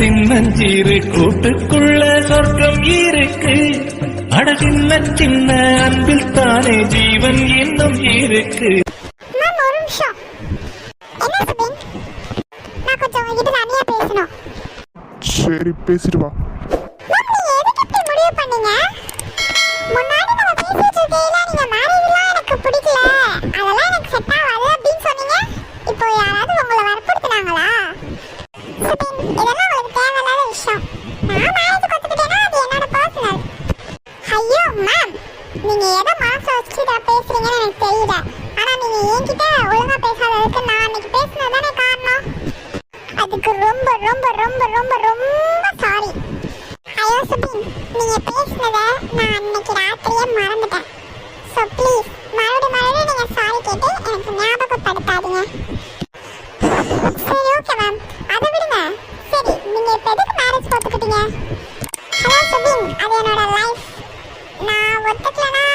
சின்னஞ்சீரு கூட்டுக்குள்ள சொர்க்கம் இருக்கு. அட சின்ன சின்ன அன்பில் தானே ஜீவன் இன்னும் இருக்கு. சரி பேசிட்டு வா. அதுக்கு ரொம்ப ரொம்ப ரொம்ப ரொம்ப ரொம்ப சாரி. ஐயோ சுபின், நீங்க பேசுனத நான் அன்னைக்கு ராத்திரியே மறந்துட்டேன். ஸோ ப்ளீஸ் மறுபடியும் நீங்க சாரி கேட்டு எனக்கு ஞாபகப்படுத்தாதீங்க. சரி ஓகே மேம், அதை விடுங்க. சரி நீங்க இப்போ எதுக்கு மேரேஜ் பார்த்துக்கிட்டீங்க? ஹலோ சுபின், அது என்னோட லைஃப். நான் ஒத்துக்கலன்னா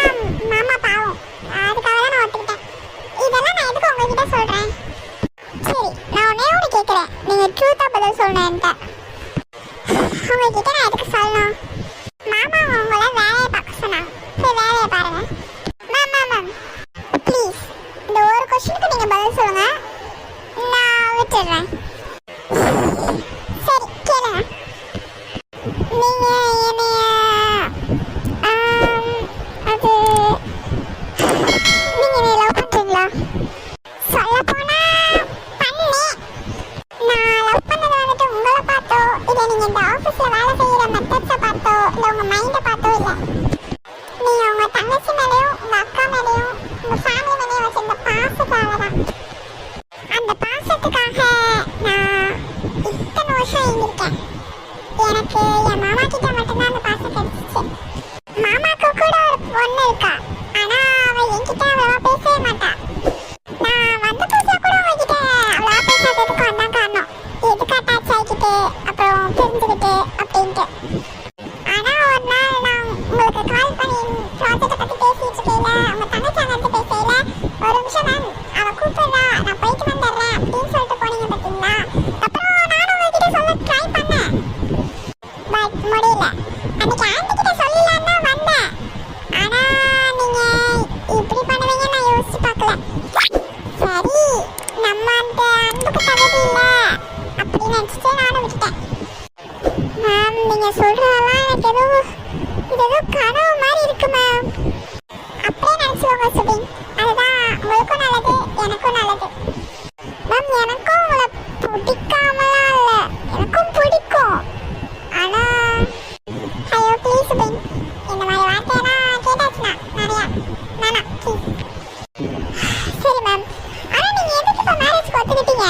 மாமா பாவம், அதுக்காக தான் நான் ஒத்துக்கிட்டேன். இதெல்லாம் நான் எதுக்கு உங்ககிட்ட சொல்றேன்? சரி நான் ஒன்னே ஒன்று கேட்குறேன், நீங்கள் ட்ரூத்தாக பதில் சொல்லணுன்ட்டு. உங்ககிட்ட நான் எதுக்கு சொல்லணும்? மாமா உங்களை வேலையை பார்க்க சொன்னாங்க, போய் வேலையை பாருங்க. மேம் ப்ளீஸ் இந்த ஒரு கொஸ்டினுக்கு நீங்கள் பதில் சொல்லுங்க, நான் விட்டுடுறேன். சரி கேளுங்க. நீங்கள் என்னைய அது நீங்கள் என்னை லவ் பண்ணுறீங்களா? சொல்ல போனா நீங்க இந்த ஆபீஸ்ல வேலை செய்யற மெத்தட்ஸை பார்த்தோ இல்ல உங்க மைண்ட பார்த்தோ இல்ல, நீங்க உங்க தங்கச்சி மேலயும் உங்க அக்கா மேலயும் உங்க ஃபேமிலி மேலயும் வச்சிருந்த பாசத்தால தான். அந்த பாசத்துக்காக நான் இத்தனை வருஷம் இருந்திருக்கேன். எனக்கு என் மாமா கிட்ட மட்டும்தான் அந்த பாசம் கிடைச்சிச்சு. மாமாக்கு கூட ஒரு பொண்ணு இருக்கா, ஆனா அவ என்கிட்ட அவ்வளவா பேசவே மாட்டா. நான் வந்த புதுசா கூட உங்ககிட்ட அவ்வளவா பேசாததுக்கு அதான் காரணம். எதுக்கு அட்டாச் ஆகிக்கிட்டு அப்புறம் தெரிஞ்சுக்கிட்டு அப்படின்ட்டு. ஆனா ஒரு நாள் நான் உங்களுக்கு கால் பண்ணி ப்ராஜெக்டை பத்தி பேசிட்டு இருக்கையில உங்க தங்கச்சி அங்கிட்டு பேசையில, ஒரு நிமிஷம் மேம் அவ கூப்பிடுறா நான் போயிட்டு வந்துடுறேன் அப்படின்னு சொல்லிட்டு போனீங்க பார்த்தீங்களா? அப்புறம் நானும் உங்ககிட்ட சொல்ல ட்ரை பண்ணேன், பட் முடியல. அன்னைக்கு ஆண்டி கிட்ட சொல்லலான்னு தான் வந்தேன், ஆனா நீங்க இப்படி பண்ணுவீங்க நான் யோசிச்சு பார்க்கல. சரி நம்ம அந்த அன்புக்கு தகுதி இல்லை அப்படின்னு நினச்சிட்டு நானும் விட்டுட்டேன். மேம் நீங்க சொல்றதெல்லாம் எனக்கு ஏதோ கனவு மாதிரி இருக்கு மேம். அப்படியே நினைச்சுக்கோங்க சுபின், அதுதான் உங்களுக்கும் நல்லது எனக்கும் நல்லது. மேம் எனக்கும் உங்களை பிடிக்காமலாம் இல்லை, எனக்கும் பிடிக்கும். ஆனா ஐயோ ப்ளீஸ் சுபின், இந்த மாதிரி வார்த்தையெல்லாம் கேட்டாச்சுன்னா நிறையா வேணாம் ப்ளீஸ். சரி மேம், ஆனா நீங்க எதுக்கு இப்போ மேரேஜ் பார்த்துக்கிட்டீங்க?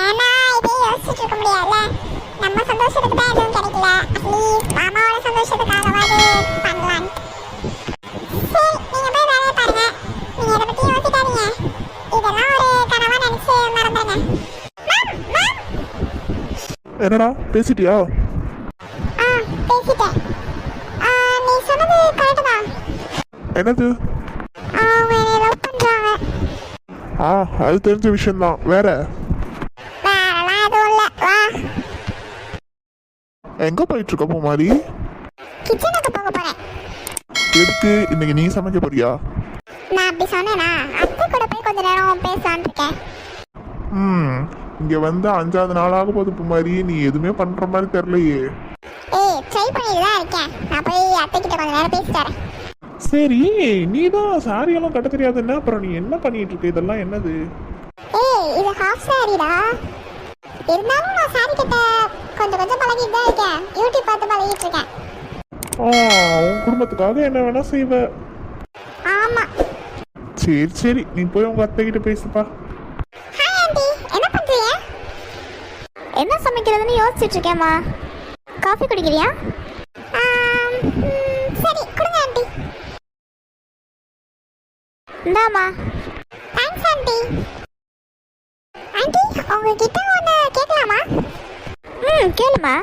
ஏன்னா இதே யோசிச்சுட்டு இருக்க முடியாதுல்ல, நம்ம சந்தோஷத்துக்கு தான் எதுவும் கிடைக்கல, அட்லீஸ்ட் மாமாவோட சந்தோஷத்துக்காகவாது பண்ணலாம். சரி நீங்க போய் வேலையை பாருங்க, நீங்க இதை பத்தி யோசிக்காதீங்க, இதெல்லாம் ஒரு கனவா நினைச்சு மறந்துடுங்க. என்னடா பேசிட்டியா? பேசிட்டேன். நீ சொன்னது கரெக்டு தான். என்னது? அவங்க என்னை லவ் பண்றாங்க. அது தெரிஞ்ச விஷயம்தான். வேற எங்க போயிட்டு இருக்க பூமாரி? கிச்சனுக்கு போக போறேன். எதுக்கு? இன்னைக்கு நீ சமைக்க போறியா? நான் அப்படி சொன்னேனா, அத்தை கூட போய் கொஞ்ச நேரம் பேசலான்னு இருக்கேன். இங்க வந்து 5வது நாள் ஆக போகுது பூமாரி, நீ எதுவுமே பண்ற மாதிரி தெரியலையே. ட்ரை பண்ணிட்டு தான் இருக்கேன், நான் போய் அத்தை கிட்ட கொஞ்ச நேரம் பேசிட்டு வரேன். சரி நீ தான் சாரி எல்லாம் கட்ட தெரியாது என்ன, அப்புறம் நீ என்ன பண்ணிட்டு இருக்க? இதெல்லாம் என்னது? இது ஹாஃப் சாரிடா. இருந்தாலும் நான் சாரி கிட்ட கொஞ்சம் பழகிட்டு தான் இருக்கேன், யூடியூப் பார்த்து பழகிட்டு இருக்கேன். உன் குடும்பத்துக்காக என்ன வேணா செய்வ. ஆமா. சரி நீ போய் உங்க அத்தை கிட்ட பேசுப்பா. ஹாய் ஆண்டி, என்ன பண்றீங்க? என்ன சமைக்கிறதுன்னு யோசிச்சுட்டு இருக்கேம்மா. காஃபி குடிக்கிறியா? சரி கொடுங்க ஆண்டி. இந்தாம்மா. Thanks aunty. ஆண்டி உங்ககிட்ட ஒன்று கேட்கலாமா? கேளுமா.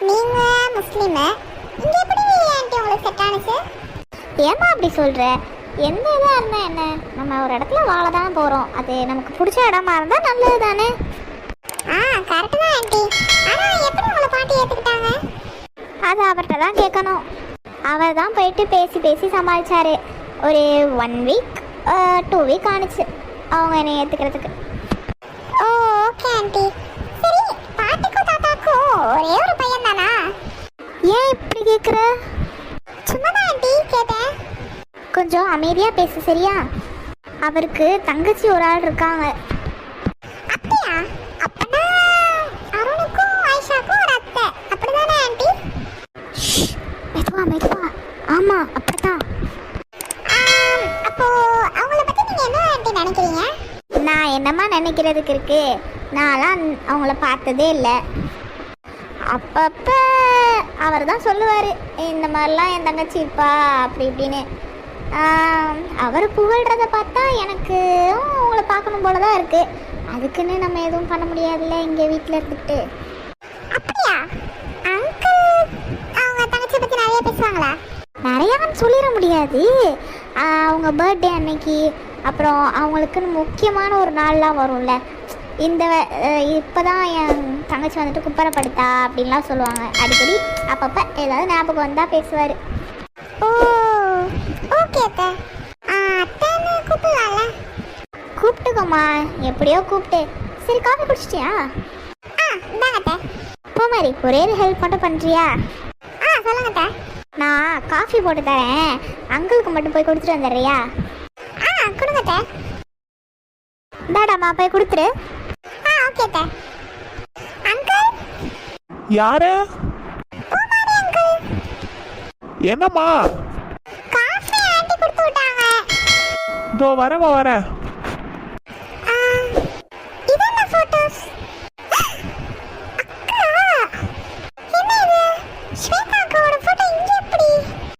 நீங்க முஸ்லீமு, இங்க எப்படி ஆண்டி உங்களுக்கு செட் ஆனுச்சு? ஏம்மா அப்படி சொல்ற? எந்த இதாக இருந்தால் என்ன, நம்ம ஒரு இடத்துல வாழ தானே போகிறோம், அது நமக்கு பிடிச்ச இடமா இருந்தால் நல்லது தானே. கரெக்டு தான் ஆண்டி. ஆனா அதை அவர்கிட்ட தான் கேட்கணும். அவர் தான் போயிட்டு பேசி பேசி சமாளிச்சாரு. ஒரு 1 வீக் 2 வீக் ஆணுச்சு அவங்க என்னை ஏற்றுக்கிறதுக்கு. ஓ ஓகே ஆண்டி. சரி, பாட்டிக்கும் தாத்தாக்கும் ஒரே ஒரு பையன் தானா? ஏன் இப்படி கேட்குற? சும்மா தான் ஆண்டி கேட்டேன். கொஞ்சம் அமைதியாக பேசு சரியா? அவருக்கு தங்கச்சி ஒரு ஆள் இருக்காங்க. அப்படியா? அப்பனா அருணுக்கும் ஆயிஷாக்கும் ஒரு அத்தை, அப்படிதானே ஆண்டி? மெதுவா மெதுவா. ஆமாம் அப்படித்தான். அப்போ அவங்கள பத்தி நீங்க என்ன ஆண்டி நினைக்கிறீங்க? நான் என்னம்மா நினைக்கிறதுக்கு இருக்கு? நான்லாம் அவங்கள பார்த்ததே இல்லை. அப்பப்போ அவர் தான் சொல்லுவார், இந்த மாதிரிலாம் என் தங்கச்சி இருப்பா அப்படி இப்படின்னு. அவர் புகழ்கிறத பார்த்தா எனக்கு அவங்கள பார்க்கணும் போல தான் இருக்குது. அதுக்குன்னு நம்ம எதுவும் பண்ண முடியாதுல்ல இங்கே வீட்டில் இருந்துக்கிட்டு. அப்படியா? அங்கிள் அவங்க தங்கச்சி பத்தி நிறைய பேசுவாங்களா? நிறையான்னு சொல்லிட முடியாது. அவங்க பர்த்டே அன்னைக்கு, அப்புறம் அவங்களுக்குன்னு முக்கியமான ஒரு நாள்லாம் வரும்ல, இந்த இப்போ தான் என் தங்கச்சி வந்துட்டு குப்பரப்படுத்தா அப்படின்லாம் சொல்லுவாங்க அடிக்கடி. அப்பப்போ ஏதாவது ஞாபகம் வந்தால் பேசுவார். ஓ ஓகே அத்தை. அத்தைன்னு கூப்பிடலாம்ல? கூப்பிட்டுக்கோமா, எப்படியோ கூப்பிட்டு. சரி, காஃபி குடிச்சிட்டியா? இந்தாங்க அத்தை. போ மாதிரி ஒரே ஒரு ஹெல்ப் மட்டும் பண்ணுறியா? சொல்லுங்க அத்தை. நான் காஃபி போட்டு தரேன், அங்கிளுக்கு மட்டும் போய் கொடுத்துட்டு வந்துடுறியா? கொடுங்க அத்தை. இந்தாடாம்மா போய் கொடுத்துரு. ஓகே அத்தை. அங்கிள். யாரு? பூமாரி அங்கிள். என்னம்மா? காஃபி ஆண்டி கொடுத்து விட்டாங்க. இதோ வரேன்.